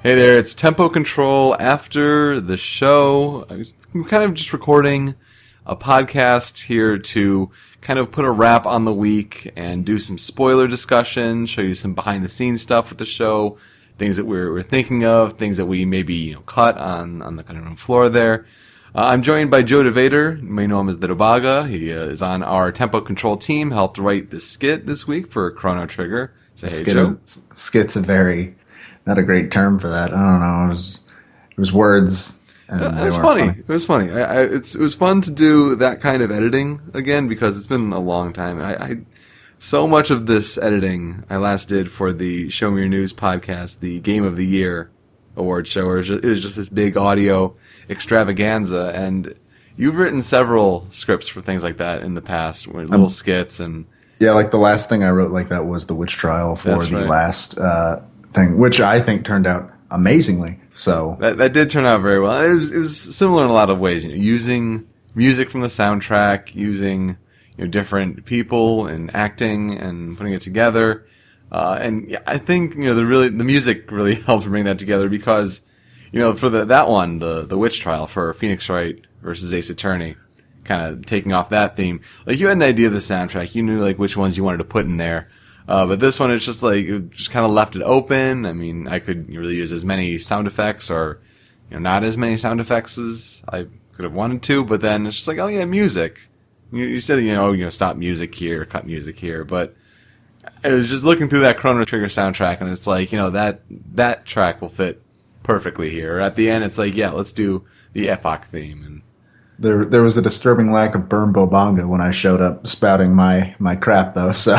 Hey there, it's Tempo Control after the show. I'm kind of just recording a podcast here to kind of put a wrap on the week and do some spoiler discussion, show you some behind-the-scenes stuff with the show, things that we're thinking of, things that we maybe cut on the cutting room floor there. I'm joined by Joe DeVader. You may know him as the Dobaga. He is on our Tempo Control team, helped write the skit this week for Chrono Trigger. Say hey, Joe. Skit's not a great term for that. I don't know. It was words. And it was funny. It was funny. It was fun to do that kind of editing again because it's been a long time. I so much of this editing I last did for the Show Me Your News podcast, the Game of the Year award show. It was just this big audio extravaganza, and you've written several scripts for things like that in the past, little skits and. Yeah, like the last thing I wrote like that was the witch trial for last thing, which I think turned out amazingly. So that did turn out very well. It was similar in a lot of ways. Using music from the soundtrack, using different people and acting and putting it together. And yeah, I think the music really helped bring that together because for that one, the witch trial for Phoenix Wright versus Ace Attorney, kind of taking off that theme. Like you had an idea of the soundtrack, you knew like which ones you wanted to put in there. But this one, it's just like, it just kind of left it open. I mean, I could really use as many sound effects or, not as many sound effects as I could have wanted to, but then it's just like, oh yeah, music. You said, stop music here, cut music here, but I was just looking through that Chrono Trigger soundtrack and it's like, that track will fit perfectly here. At the end, it's like, yeah, let's do the Epoch theme. And there was a disturbing lack of Burn Bobonga when I showed up spouting my crap though, so...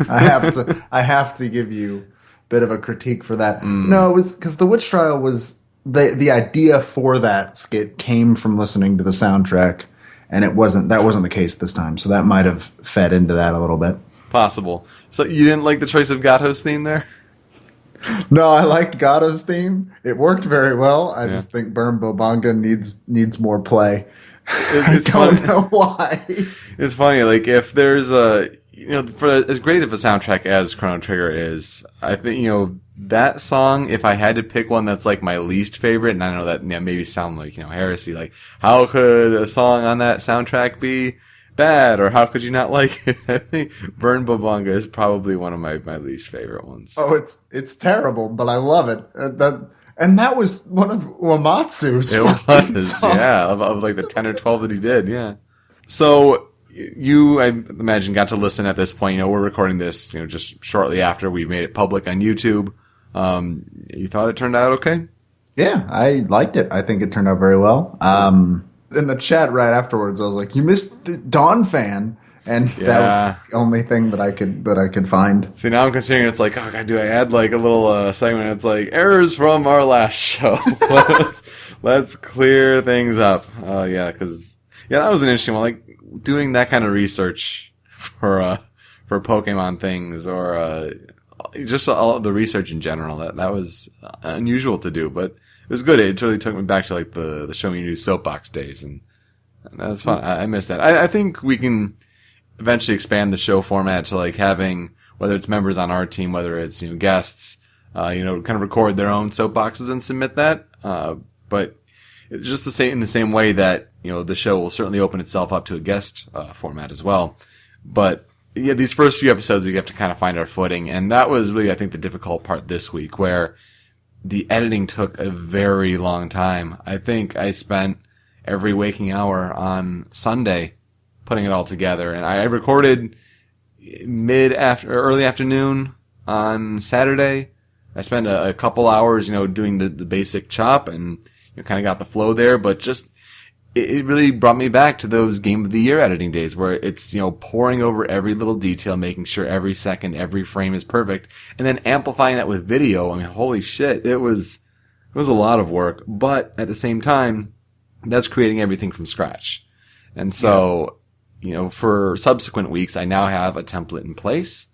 I have to give you a bit of a critique for that. No, it was because the witch trial was the idea for that skit came from listening to the soundtrack, and that wasn't the case this time. So that might have fed into that a little bit. Possible. So you didn't like the choice of Gato's theme there? No, I liked Gato's theme. It worked very well. I just think Burn Bobonga needs more play. I don't know why. It's funny, like if there's for as great of a soundtrack as Chrono Trigger is, I think, that song, if I had to pick one that's like my least favorite, and I know that maybe sound like, heresy, like how could a song on that soundtrack be bad, or how could you not like it? I think Burn Bobonga is probably one of my least favorite ones. Oh, it's terrible, but I love it. And that was one of Uematsu's. It was, yeah, of like the 10 or 12 that he did, yeah. So, you, I imagine, got to listen at this point. We're recording this, just shortly after we made it public on YouTube. You thought it turned out okay? Yeah, I liked it. I think it turned out very well. In the chat right afterwards, I was like, "You missed the Dawn fan," and that was the only thing that I could find. See, now I'm considering it's like, oh god, do I add like a little segment? It's like errors from our last show. let's clear things up. Because that was an interesting one. Like, doing that kind of research for Pokemon things or just all the research in general, that was unusual to do, but it was good. It really took me back to like the Show Me News soapbox days, and that was fun. I missed that. I think we can eventually expand the show format to like having, whether it's members on our team, whether it's guests, kind of record their own soapboxes and submit that. But it's just in the same way that the show will certainly open itself up to a guest format as well. But yeah, these first few episodes we have to kind of find our footing, and that was really, I think, the difficult part this week, where the editing took a very long time. I think I spent every waking hour on Sunday putting it all together, and I recorded early afternoon on Saturday. I spent a couple hours, doing the basic chop and kind of got the flow there, but just it really brought me back to those Game of the Year editing days where it's, pouring over every little detail, making sure every second, every frame is perfect, and then amplifying that with video. I mean, holy shit, it was a lot of work, but at the same time, that's creating everything from scratch. And so, for subsequent weeks, I now have a template in place.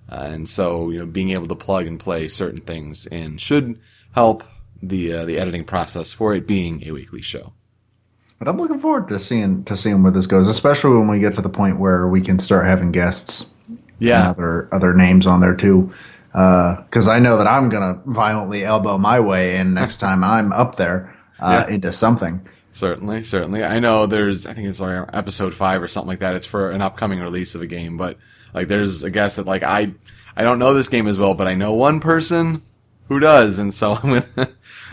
And so, being able to plug and play certain things in should help the editing process for it being a weekly show. But I'm looking forward to seeing where this goes, especially when we get to the point where we can start having guests. Yeah. And other names on there too. Because I know that I'm going to violently elbow my way in next time I'm up there into something. Certainly. I know I think it's like episode 5 or something like that. It's for an upcoming release of a game, but like there's a guess that like I don't know this game as well, but I know one person who does, and so I'm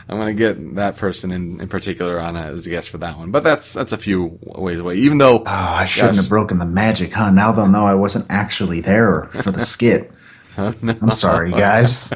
gonna get that person in particular on as a guest for that one. But that's a few ways away. Even though I shouldn't have broken the magic, huh? Now they'll know I wasn't actually there for the skit. no. I'm sorry, guys.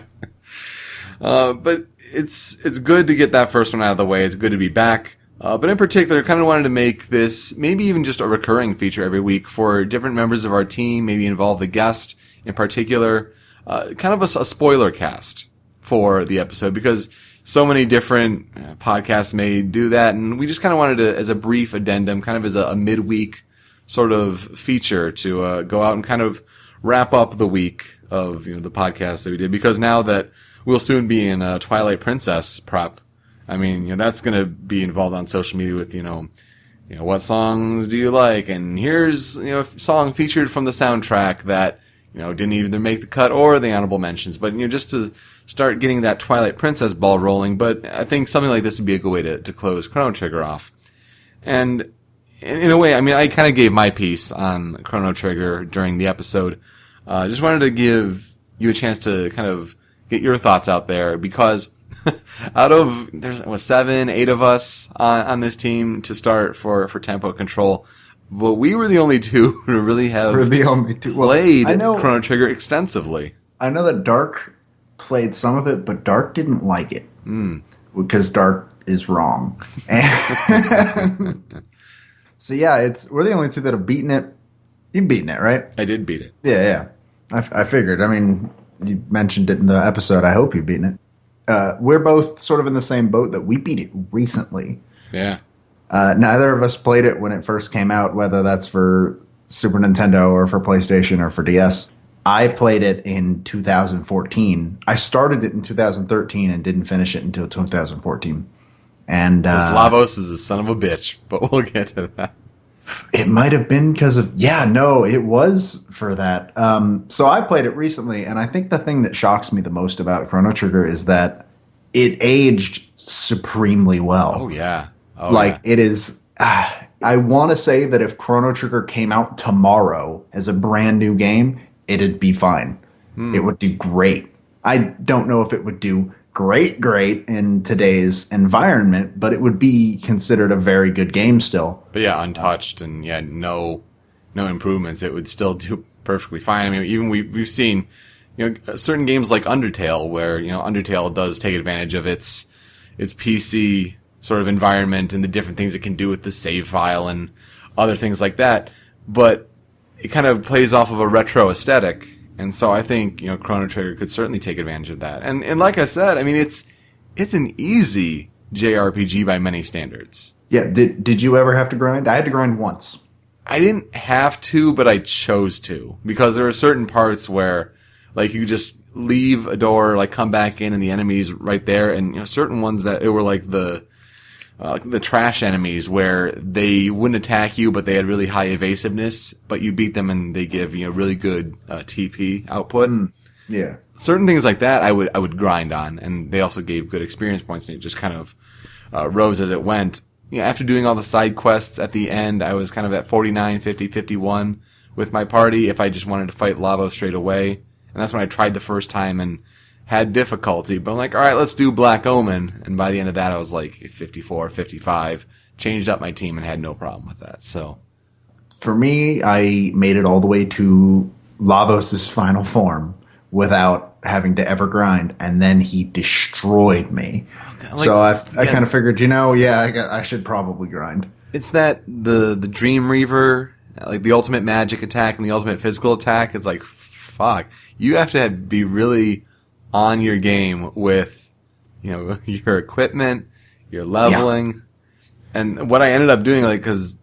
But it's good to get that first one out of the way. It's good to be back. But in particular, kind of wanted to make this maybe even just a recurring feature every week for different members of our team, maybe involve the guest in particular, kind of a spoiler cast for the episode, because so many different podcasts may do that, and we just kind of wanted to, as a brief addendum, kind of as a midweek sort of feature to go out and kind of wrap up the week of the podcast that we did, because now that we'll soon be in Twilight Princess prep, I mean, that's going to be involved on social media with, what songs do you like? And here's, a song featured from the soundtrack that, didn't either make the cut or the honorable mentions. But, just to start getting that Twilight Princess ball rolling. But I think something like this would be a good way to close Chrono Trigger off. And in a way, I mean, I kind of gave my piece on Chrono Trigger during the episode. Just wanted to give you a chance to kind of get your thoughts out there, because out of there's 7, 8 of us on this team to start for tempo control, but we were the only two who really have played Chrono Trigger extensively. I know that Dark played some of it, but Dark didn't like it because Dark is wrong. So yeah, we're the only two that have beaten it. You've beaten it, right? I did beat it. Yeah. I figured. I mean, you mentioned it in the episode. I hope you've beaten it. We're both sort of in the same boat that we beat it recently. Yeah. Neither of us played it when it first came out, whether that's for Super Nintendo or for PlayStation or for DS. I played it in 2014. I started it in 2013 and didn't finish it until 2014. And Lavos is a son of a bitch, but we'll get to that. It might have been because of... Yeah, no, it was for that. So I played it recently, and I think the thing that shocks me the most about Chrono Trigger is that it aged supremely well. Oh, yeah. It is... I want to say that if Chrono Trigger came out tomorrow as a brand new game, it'd be fine. It would do great. I don't know if it would do great in today's environment, but it would be considered a very good game still. But yeah, untouched and no improvements, it would still do perfectly fine. I mean, even we've seen certain games like Undertale, where Undertale does take advantage of its PC sort of environment and the different things it can do with the save file and other things like that, but it kind of plays off of a retro aesthetic. And so I think, Chrono Trigger could certainly take advantage of that. And like I said, I mean, it's an easy JRPG by many standards. Yeah. Did you ever have to grind? I had to grind once. I didn't have to, but I chose to, because there are certain parts where, like, you just leave a door, like, come back in, and the enemy's right there. And certain ones that it were like the trash enemies, where they wouldn't attack you, but they had really high evasiveness, but you beat them and they give really good TP output. Yeah. Certain things like that I would grind on, and they also gave good experience points, and it just kind of rose as it went. After doing all the side quests at the end, I was kind of at 49, 50, 51 with my party if I just wanted to fight Lavo straight away. And that's when I tried the first time and had difficulty, but I'm like, all right, let's do Black Omen. And by the end of that, I was like 54, 55, changed up my team and had no problem with that. So for me, I made it all the way to Lavos' final form without having to ever grind, and then he destroyed me. So I kind of figured, I should probably grind. It's that the Dream Reaver, like the ultimate magic attack and the ultimate physical attack. It's like, fuck, you have to be really on your game with, your equipment, your leveling. Yeah. And what I ended up doing, because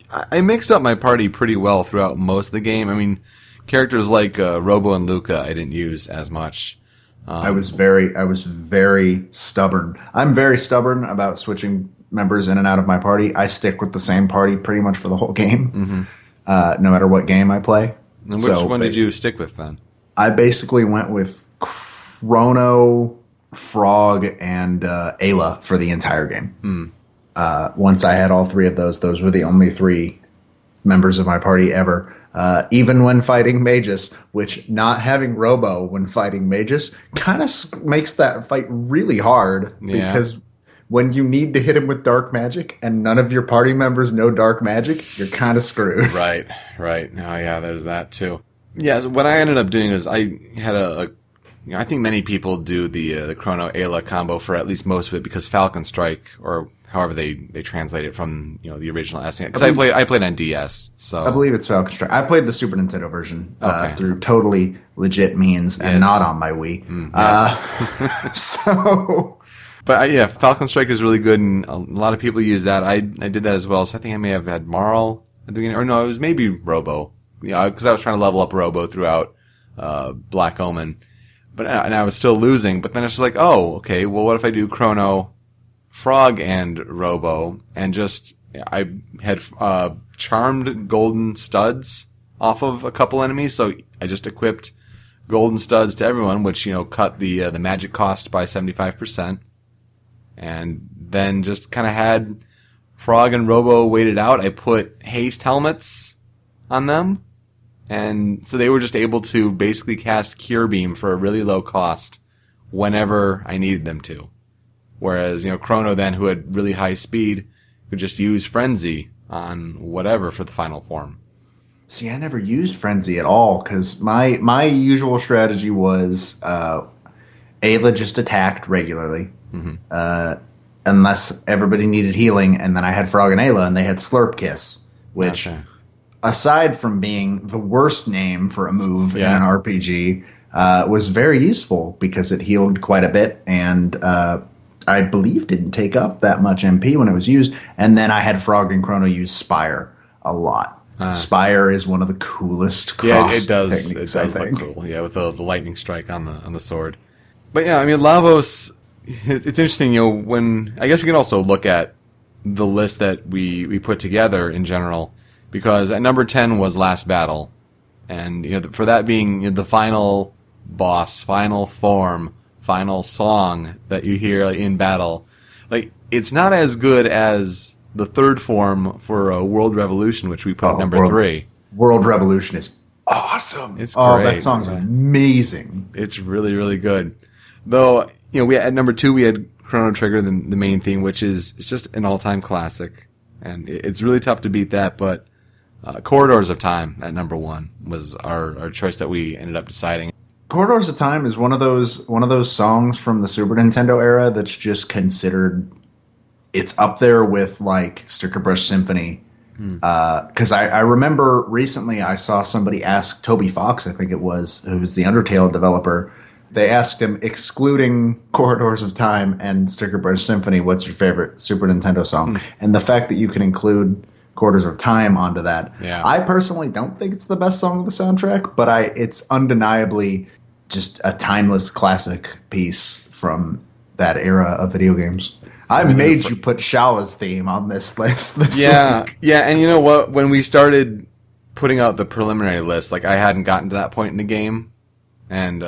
I mixed up my party pretty well throughout most of the game. I mean, characters like Robo and Luca I didn't use as much. I was very stubborn. I'm very stubborn about switching members in and out of my party. I stick with the same party pretty much for the whole game, no matter what game I play. And which one did you stick with then? I basically went with Chrono, Frog, and Ayla for the entire game. Once I had all three of those were the only three members of my party ever. Even when fighting Magus, which not having Robo when fighting Magus kind of makes that fight really hard because when you need to hit him with dark magic and none of your party members know dark magic, you're kind of screwed. Right. Oh, yeah, there's that too. Yeah, so what I ended up doing is I had I think many people do the Chrono Ayla combo for at least most of it because Falcon Strike, or however they translate it from the original SNES. Because I played on DS, so I believe it's Falcon Strike. I played the Super Nintendo version through totally legit means and not on my Wii. So, but Falcon Strike is really good, and a lot of people use that. I did that as well. So I think I may have had Marl at the beginning, or no, it was maybe Robo. Because I was trying to level up Robo throughout Black Omen, and I was still losing. But then it's just like, oh, okay. Well, what if I do Chrono, Frog, and Robo, and I had charmed golden studs off of a couple enemies, so I just equipped golden studs to everyone, which cut the magic cost by 75%, and then just kind of had Frog and Robo waited out. I put haste helmets on them, and so they were just able to basically cast Cure Beam for a really low cost whenever I needed them to. Whereas, Chrono then, who had really high speed, could just use Frenzy on whatever for the final form. See, I never used Frenzy at all, because my usual strategy was Ayla just attacked regularly, unless everybody needed healing, and then I had Frog and Ayla, and they had Slurp Kiss, which, aside from being the worst name for a move in an RPG, was very useful, because it healed quite a bit, and I believe didn't take up that much MP when it was used. And then I had Frog and Chrono use Spire a lot. Spire is one of the coolest cross techniques, I think. Look cool. Yeah, with the lightning strike on the sword. But yeah, I mean, Lavos, it's interesting, when I guess we can also look at the list that we put together in general, because at number 10 was Last Battle. And for that being the final boss, final form, final song that you hear in battle, it's not as good as the third form for World Revolution, which we put at number 3. World Revolution is awesome. It's great. Oh, that song's amazing. It's really, really good. Though, we at number 2 we had Chrono Trigger, the main theme, which is just an all-time classic, and it's really tough to beat that. But Corridors of Time at number 1 was our choice that we ended up deciding. Corridors of Time is one of those songs from the Super Nintendo era that's just considered, it's up there with Sticker Brush Symphony. Because I remember recently I saw somebody ask Toby Fox, I think it was, who's the Undertale developer. They asked him, excluding Corridors of Time and Sticker Brush Symphony, what's your favorite Super Nintendo song? And the fact that you can include Corridors of Time onto that. Yeah. I personally don't think it's the best song of the soundtrack, but it's undeniably just a timeless classic piece from that era of video games. I made you put Shala's theme on this list this week. Yeah, and you know what? When we started putting out the preliminary list, I hadn't gotten to that point in the game, and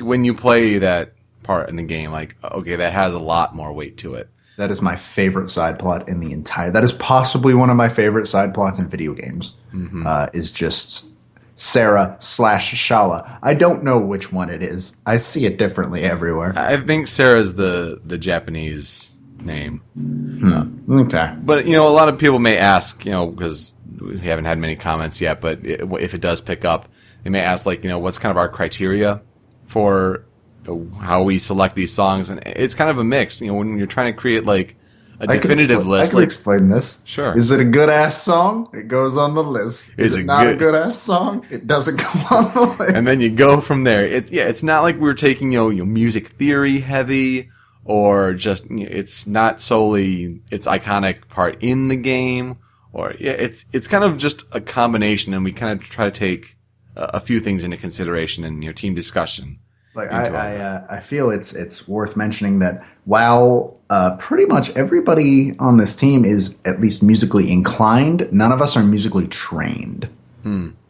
when you play that part in the game, okay, that has a lot more weight to it. That is my favorite side plot in the entire... That is possibly one of my favorite side plots in video games, is just Sarah / Shala. I don't know which one it is. I see it differently everywhere. I think Sarah's the Japanese name. Okay. But, a lot of people may ask, because we haven't had many comments yet, but if it does pick up, they may ask, what's kind of our criteria for how we select these songs, and it's kind of a mix. When you're trying to create a definitive list. I can explain this. Sure. Is it a good ass song? It goes on the list. Is it not a good ass song? It doesn't go on the list. And then you go from there. It's not like we're taking music theory heavy, or just it's not solely its iconic part in the game, or it's kind of just a combination, and we kind of try to take a few things into consideration in team discussion. I feel it's worth mentioning that while pretty much everybody on this team is at least musically inclined, none of us are musically trained.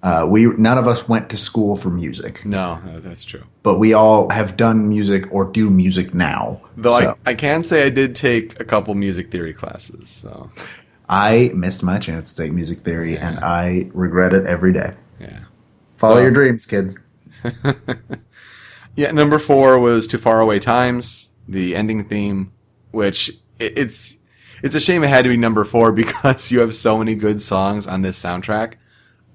None of us went to school for music, No, that's true. but we all have done music or do music now. Though So I can say I did take a couple music theory classes. So I missed my chance to take music theory, Yeah. and I regret it every day. yeah. Follow So- your dreams, kids. Yeah, number 4 was Too Far Away Times, the ending theme, which it's a shame it had to be number 4 because you have so many good songs on this soundtrack.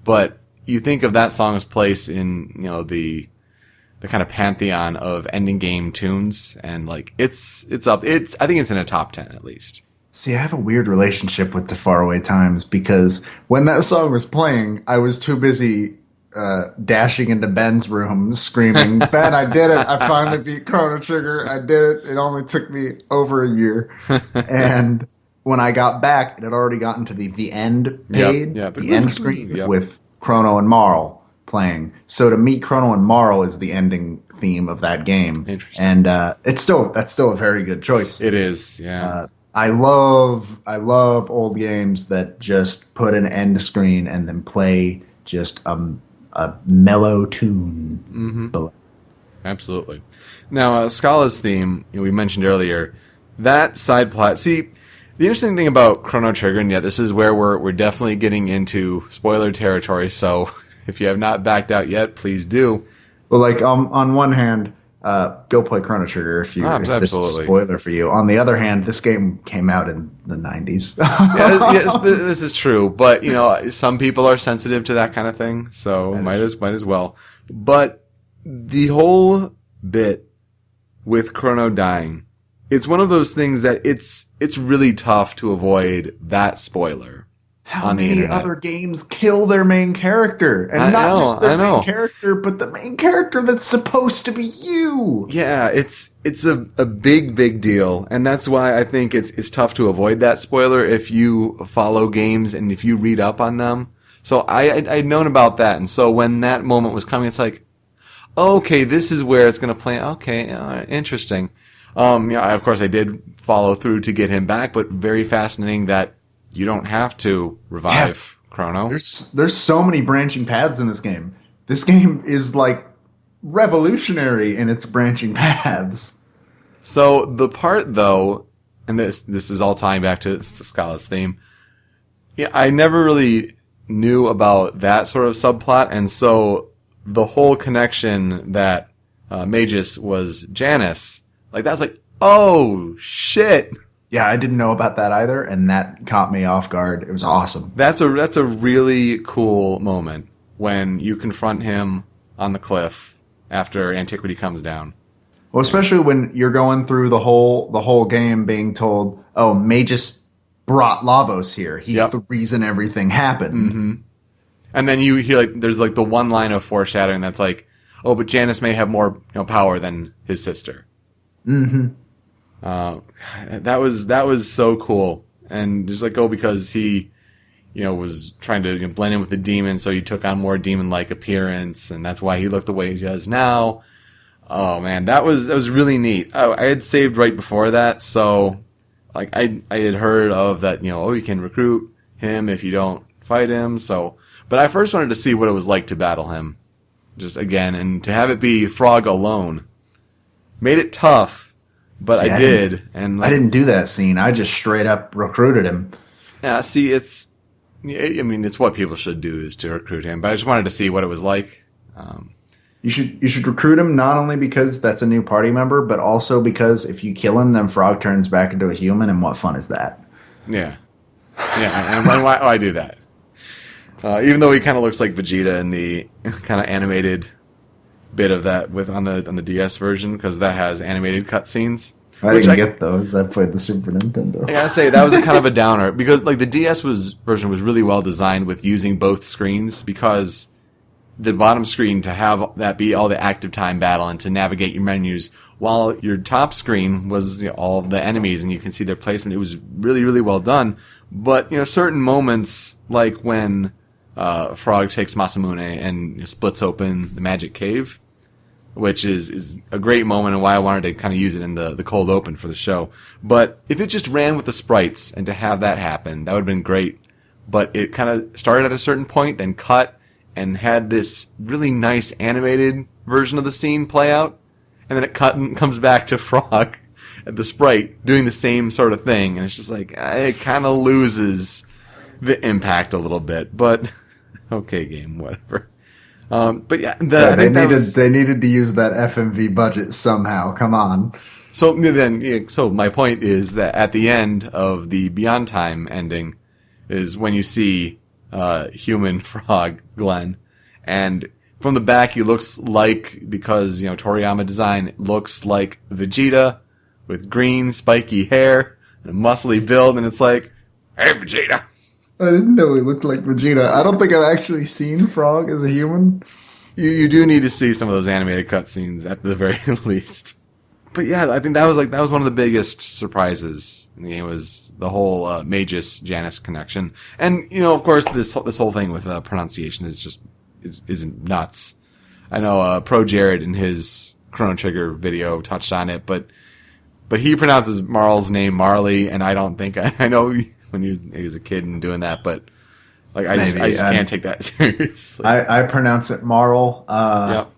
But you think of that song's place in, the kind of pantheon of ending game tunes, and like it's up. I think it's in a top 10 at least. See, I have a weird relationship with the Faraway Times because when that song was playing, I was too busy dashing into Ben's room screaming, Ben, I did it. I finally beat Chrono Trigger. I did it. It only took me over a year. And when I got back, it had already gotten to the end page, Yep. the end screen Yep. with Chrono and Marl playing. So to me, Chrono and Marl is the ending theme of that game. Interesting. And that's still a very good choice. It is, yeah. I love old games that just put an end screen and then play just a mellow tune below. Absolutely. Now, Scala's theme, we mentioned earlier, that side plot. See, the interesting thing about Chrono Trigger, and this is where we're definitely getting into spoiler territory. So, if you have not backed out yet, please do. Well, like on one hand, go play Chrono Trigger if this is a Absolutely. spoiler for you. On the other hand, this game came out in the 90s. Yes, this is true, but some people are sensitive to that kind of thing, so might as well. But the whole bit with Chrono dying, it's one of those things that it's really tough to avoid that spoiler. How on the many internet. other games kill their main character? And I not know, just their I know. main character, but the main character that's supposed to be you. Yeah, it's a big deal, and that's why I think it's tough to avoid that spoiler if you follow games and if you read up on them. So I'd known about that, and so when that moment was coming, it's like, okay, this is where it's going to play. Okay, interesting. Of course, I did follow through to get him back, but very fascinating that you don't have to revive Chrono. There's so many branching paths in this game. This game is like revolutionary in its branching paths. So the part though, and this is all tying back to Scala's theme. Yeah, I never really knew about that sort of subplot, and so the whole connection that Magus was Janus, like that's like, oh shit. Yeah, I didn't know about that either, and that caught me off guard. It was awesome. That's a really cool moment when you confront him on the cliff after Antiquity comes down. Well, especially when you're going through the whole game being told, "Oh, Magus brought Lavos here. He's Yep. the reason everything happened." Mm-hmm. And then you hear there's the one line of foreshadowing that's like, oh, but Janus may have more power than his sister. Mm-hmm. That was so cool, and just because he, was trying to blend in with the demon, so he took on more demon-like appearance, and that's why he looked the way he does now. Oh man, that was really neat. Oh, I had saved right before that, so I had heard of that. You can recruit him if you don't fight him. So, but I first wanted to see what it was like to battle him, just again, and to have it be Frog alone made it tough. But See, I did, and I didn't do that scene. I just straight up recruited him. Yeah, see, it's what people should do is to recruit him. But I just wanted to see what it was like. You should recruit him not only because that's a new party member, but also because if you kill him, then Frog turns back into a human, and what fun is that? Yeah, and why do that? Even though he kind of looks like Vegeta in the kind of animated bit of that on the DS version, because that has animated cutscenes. I didn't get those. I played the Super Nintendo. I gotta say that was a kind of a downer because the DS version was really well designed with using both screens, because the bottom screen to have that be all the active time battle and to navigate your menus, while your top screen was all of the enemies and you can see their placement. It was really, really well done. But certain moments, like when Frog takes Masamune and splits open the magic cave, which is a great moment and why I wanted to kind of use it in the cold open for the show. But if it just ran with the sprites and to have that happen, that would have been great. But it kind of started at a certain point, then cut, and had this really nice animated version of the scene play out, and then it comes back to Frog, the sprite, doing the same sort of thing, and it's just like, it kind of loses the impact a little bit, but okay, game, whatever. But yeah, they needed to use that FMV budget somehow. Come on. So my point is that at the end of the Beyond Time ending is when you see human Frog Glenn, and from the back he looks like, because Toriyama design, looks like Vegeta with green spiky hair and a muscly build, and it's like, hey Vegeta. I didn't know he looked like Vegeta. I don't think I've actually seen Frog as a human. You do need to see some of those animated cutscenes at the very least. But yeah, I think that was one of the biggest surprises in the game, was the whole Magus Janus connection, and of course this whole thing with pronunciation isn't nuts. I know Pro Jared in his Chrono Trigger video touched on it, but he pronounces Marl's name Marley, and I don't think I know when he was a kid and doing that, but I just can't take that seriously. I pronounce it Marl. Yep.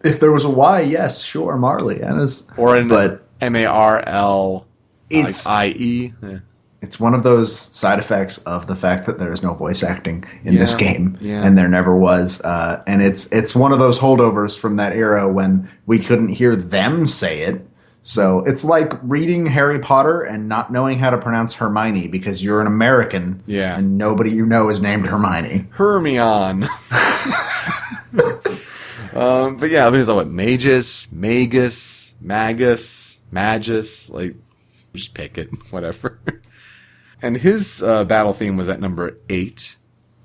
If there was a Y, yes, sure, Marley. But MARLIE. Yeah. It's one of those side effects of the fact that there is no voice acting in this game, and there never was. And it's one of those holdovers from that era when we couldn't hear them say it. So it's like reading Harry Potter and not knowing how to pronounce Hermione because you're an American, and nobody you know is named Hermione. Hermione. But yeah, I mean, it's like what, Magus, just pick it, whatever. And his battle theme was at number 8,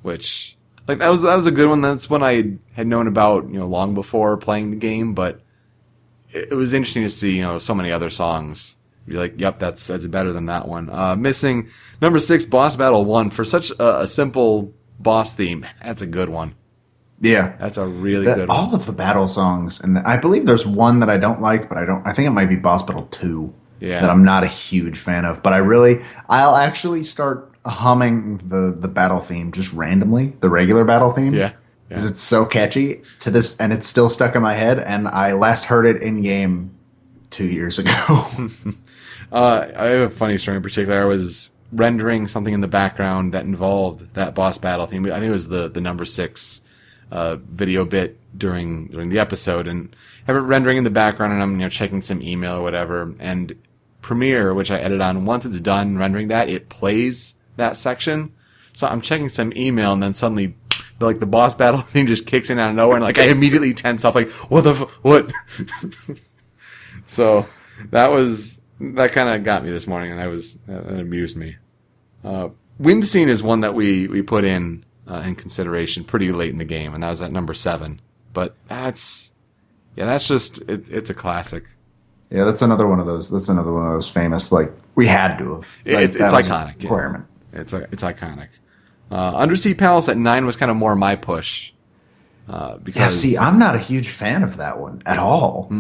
which that was a good one. That's one I had known about long before playing the game, but it was interesting to see so many other songs. You're like, yep, that's better than that one. Missing number 6, Boss Battle 1, for such a simple boss theme. That's a good one. Yeah, that's a really good one. All of the battle songs, and I believe there's one that I don't like, but I think it might be Boss Battle 2. Yeah. That I'm not a huge fan of, but I'll actually start humming the battle theme just randomly, the regular battle theme. Yeah. Because it's so catchy to this, and it's still stuck in my head, and I last heard it in game 2 years ago. I have a funny story in particular. I was rendering something in the background that involved that boss battle theme. I think it was the number 6 video bit during the episode, and have it rendering in the background, and I'm checking some email or whatever, and Premiere, which I edit on, once it's done rendering that, it plays that section. So I'm checking some email, and then suddenly the boss battle thing just kicks in out of nowhere, and I immediately tense up, what? So that kind of got me this morning, and that amused me. Wind Scene is one that we put in consideration pretty late in the game, and that was at number 7. But that's just it's a classic. Yeah, that's another one of those famous, we had to have. It's iconic. Requirement. Yeah. It's iconic. Undersea Palace at 9 was kind of more my push. Because I'm not a huge fan of that one at all.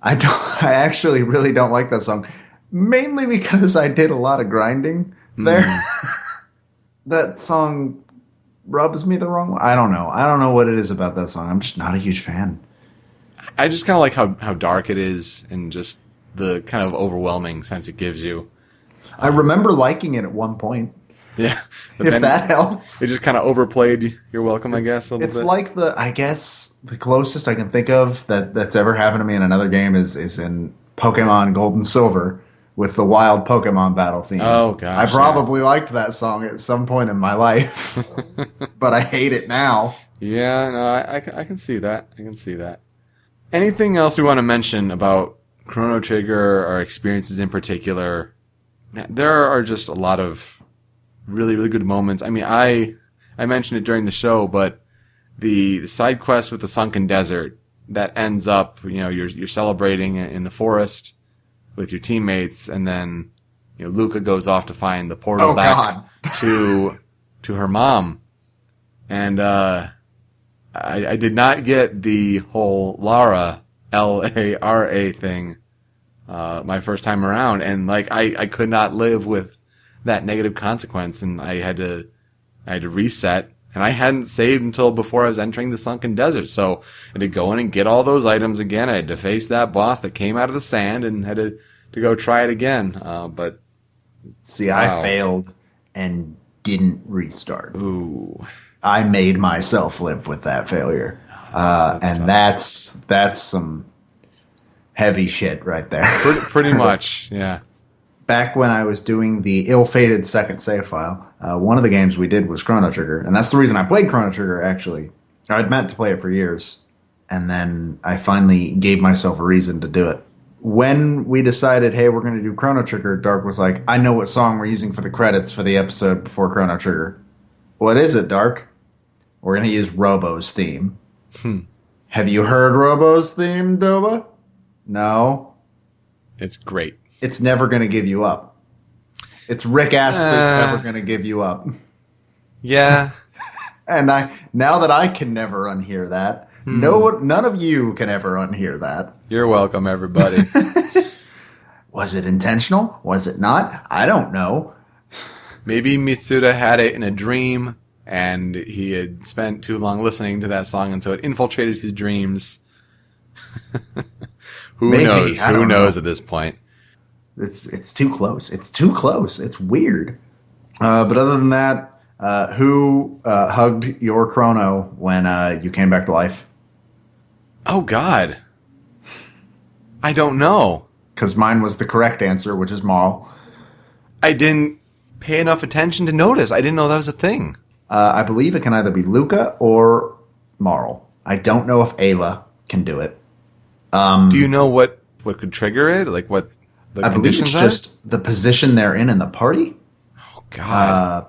I actually really don't like that song, mainly because I did a lot of grinding there. That song rubs me the wrong way. I don't know what it is about that song. I'm just not a huge fan. I just kind of like how dark it is, and just the kind of overwhelming sense it gives you. I remember liking it at one point. Yeah. If that helps. It just kind of overplayed You're Welcome, I guess, a little bit. It's like the closest I can think of that's ever happened to me in another game is in Pokemon Gold and Silver with the Wild Pokemon battle theme. Oh, gosh. I probably liked that song at some point in my life, but I hate it now. Yeah, no, I can see that. I can see that. Anything else we want to mention about Chrono Trigger or experiences in particular? There are just a lot of really, really good moments. I mean, I mentioned it during the show, but the side quest with the Sunken Desert that ends up, you're celebrating in the forest with your teammates, and then Luca goes off to find the portal back to her mom, and I did not get the whole Lara Lara thing my first time around, and I could not live with that negative consequence, and I had to reset And I hadn't saved until before I was entering the Sunken Desert. So I had to go in and get all those items again. I had to face that boss that came out of the sand and had to go try it again. But See, wow. I failed and didn't restart. Ooh. I made myself live with that failure. That's some heavy shit right there. Pretty much, yeah. Back when I was doing the ill-fated second save file, one of the games we did was Chrono Trigger, and that's the reason I played Chrono Trigger, actually. I'd meant to play it for years, and then I finally gave myself a reason to do it. When we decided, hey, we're going to do Chrono Trigger, Dark was like, I know what song we're using for the credits for the episode before Chrono Trigger. What is it, Dark? We're going to use Robo's theme. Have you heard Robo's theme, Doba? No. It's great. It's never going to give you up. It's Rick Astley's never going to give you up. Yeah. And now that I can never unhear that, none of you can ever unhear that. You're welcome, everybody. Was it intentional? Was it not? I don't know. Maybe Mitsuda had it in a dream, and he had spent too long listening to that song, and so it infiltrated his dreams. Who knows? Who knows at this point? It's too close. It's too close. It's weird. But other than that, who hugged your Chrono when you came back to life? Oh, God. I don't know. Because mine was the correct answer, which is Marl. I didn't pay enough attention to notice. I didn't know that was a thing. I believe it can either be Luca or Marl. I don't know if Ayla can do it. Do you know what could trigger it? Like what the I believe conditions it's just the position they're in the party. Oh, God.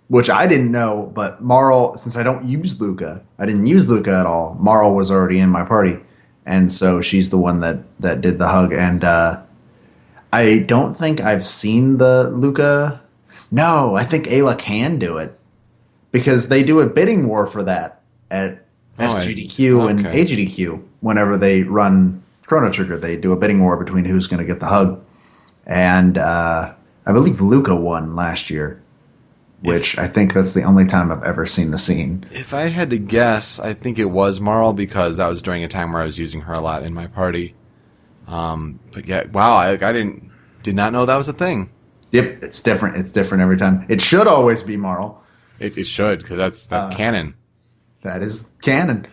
Which I didn't know, but Marl, since I don't use Luca, I didn't use Luca at all. Marl was already in my party. And so she's the one that did the hug. And I don't think I've seen the Luca. No, I think Ayla can do it. Because they do a bidding war for that at SGDQ and AGDQ. Whenever they run Chrono Trigger, they do a bidding war between who's going to get the hug. And I believe Luca won last year. Which I think that's the only time I've ever seen the scene. If I had to guess, I think it was Marl because that was during a time where I was using her a lot in my party. But yeah, wow, I did not know that was a thing. Yep, it's different. It's different every time. It should always be Marl. It should, because that's canon. That is canon.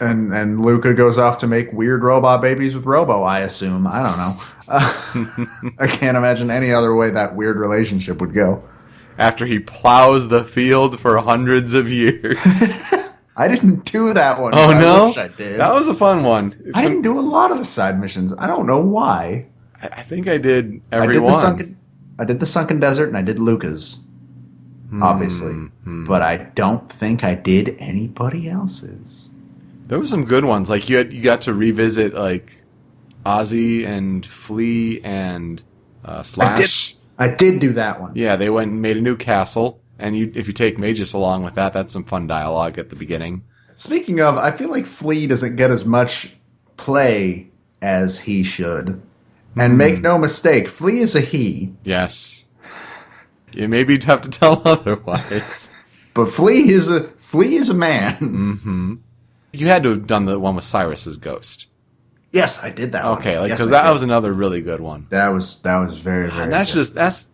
And Luca goes off to make weird robot babies with Robo, I assume. I don't know. I can't imagine any other way that weird relationship would go. After he plows the field for hundreds of years. I didn't do that one. Oh, no? I wish I did. That was a fun one. I didn't do a lot of the side missions. I don't know why. I think I did every one. I did the Sunken Desert and I did Luca's, obviously. But I don't think I did anybody else's. There were some good ones. Like you got to revisit like Ozzy and Flea and Slash. I did do that one. Yeah, they went and made a new castle, and if you take Magus along with that, that's some fun dialogue at the beginning. Speaking of, I feel like Flea doesn't get as much play as he should. And make no mistake, Flea is a he. Yes. It may be tough to tell otherwise. But Flea is a man. Mm-hmm. You had to have done the one with Cyrus's ghost. Yes, I did that one. Okay, because that was another really good one. That was very, very good. That's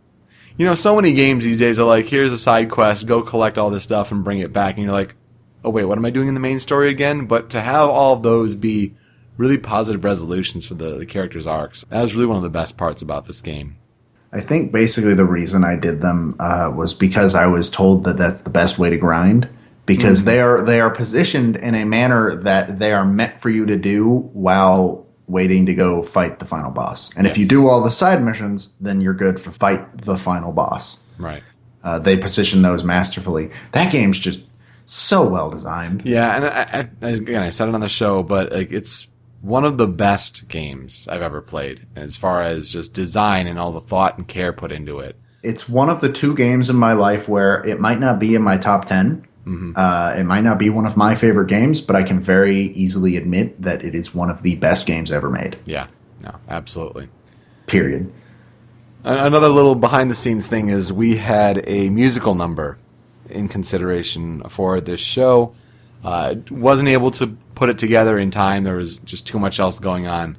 so many games these days are like, here's a side quest, go collect all this stuff and bring it back, and you're like, oh wait, what am I doing in the main story again? But to have all of those be really positive resolutions for the characters' arcs, that was really one of the best parts about this game. I think basically the reason I did them was because I was told that that's the best way to grind. Because they are positioned in a manner that they are meant for you to do while waiting to go fight the final boss. And if you do all the side missions, then you're good for fight the final boss. Right. They position those masterfully. That game's just so well designed. Yeah, and I said it on the show, but like it's one of the best games I've ever played as far as just design and all the thought and care put into it. It's one of the 2 games in my life where it might not be in my top 10. It might not be one of my favorite games, but I can very easily admit that it is one of the best games ever made. Yeah, no, absolutely. Period. Another little behind-the-scenes thing is we had a musical number in consideration for this show. Wasn't able to put it together in time. There was just too much else going on.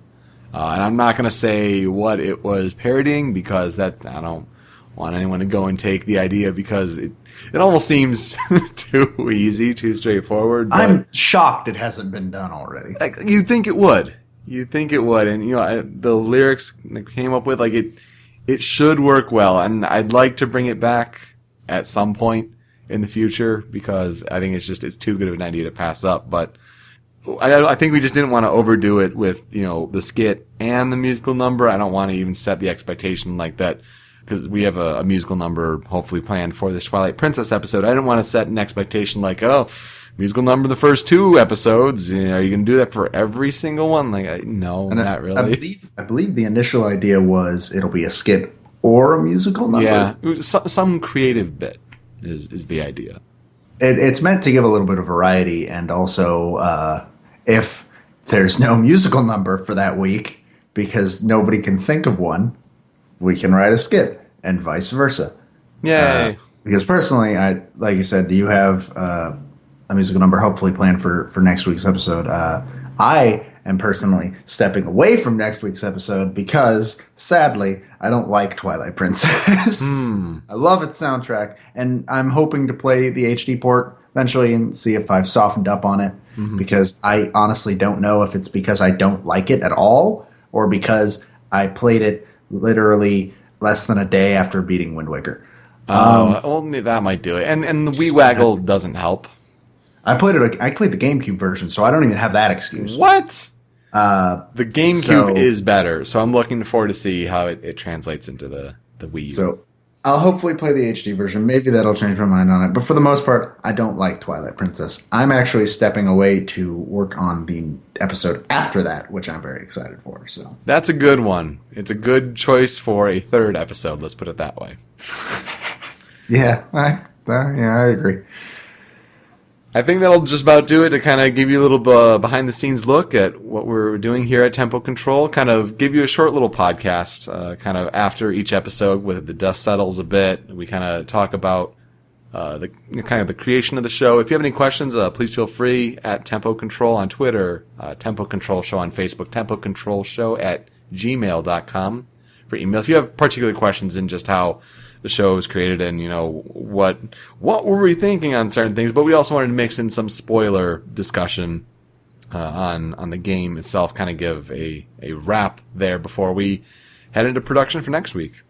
And I'm not going to say what it was parodying because I don't want anyone to go and take the idea because it almost seems too easy, too straightforward. But I'm shocked it hasn't been done already. like, you'd think it would. And the lyrics came up with it should work well, and I'd like to bring it back at some point in the future because I think it's too good of an idea to pass up. But I think we just didn't want to overdo it with the skit and the musical number. I don't want to even set the expectation like that because we have a musical number hopefully planned for this Twilight Princess episode. I didn't want to set an expectation like, oh, musical number the first 2 episodes. Are you going to do that for every single one? No, not really. I believe the initial idea was it'll be a skit or a musical number. Yeah, some creative bit is the idea. It's meant to give a little bit of variety, and also if there's no musical number for that week because nobody can think of one, we can write a skit, and vice versa. Yay! Because personally, like you said, you have a musical number hopefully planned for next week's episode. I am personally stepping away from next week's episode because, sadly, I don't like Twilight Princess. I love its soundtrack, and I'm hoping to play the HD port eventually and see if I've softened up on it, because I honestly don't know if it's because I don't like it at all or because I played it literally less than a day after beating Wind Waker. Well, that might do it. And the Wii Waggle doesn't help. I played the GameCube version, so I don't even have that excuse. What? The GameCube is better, so I'm looking forward to see how it translates into the Wii U. So I'll hopefully play the HD version. Maybe that'll change my mind on it. But for the most part, I don't like Twilight Princess. I'm actually stepping away to work on the episode after that, which I'm very excited for. So that's a good one. It's a good choice for a 3rd episode. Let's put it that way. Yeah, I agree. I think that'll just about do it to kind of give you a little behind-the-scenes look at what we're doing here at Tempo Control, kind of give you a short little podcast kind of after each episode where the dust settles a bit. We kind of talk about the creation of the show. If you have any questions, please feel free at Tempo Control on Twitter, Tempo Control Show on Facebook, Tempo Control Show at gmail.com for email. If you have particular questions in just how the show was created and what were we thinking on certain things, but we also wanted to mix in some spoiler discussion on the game itself, kind of give a wrap there before we head into production for next week.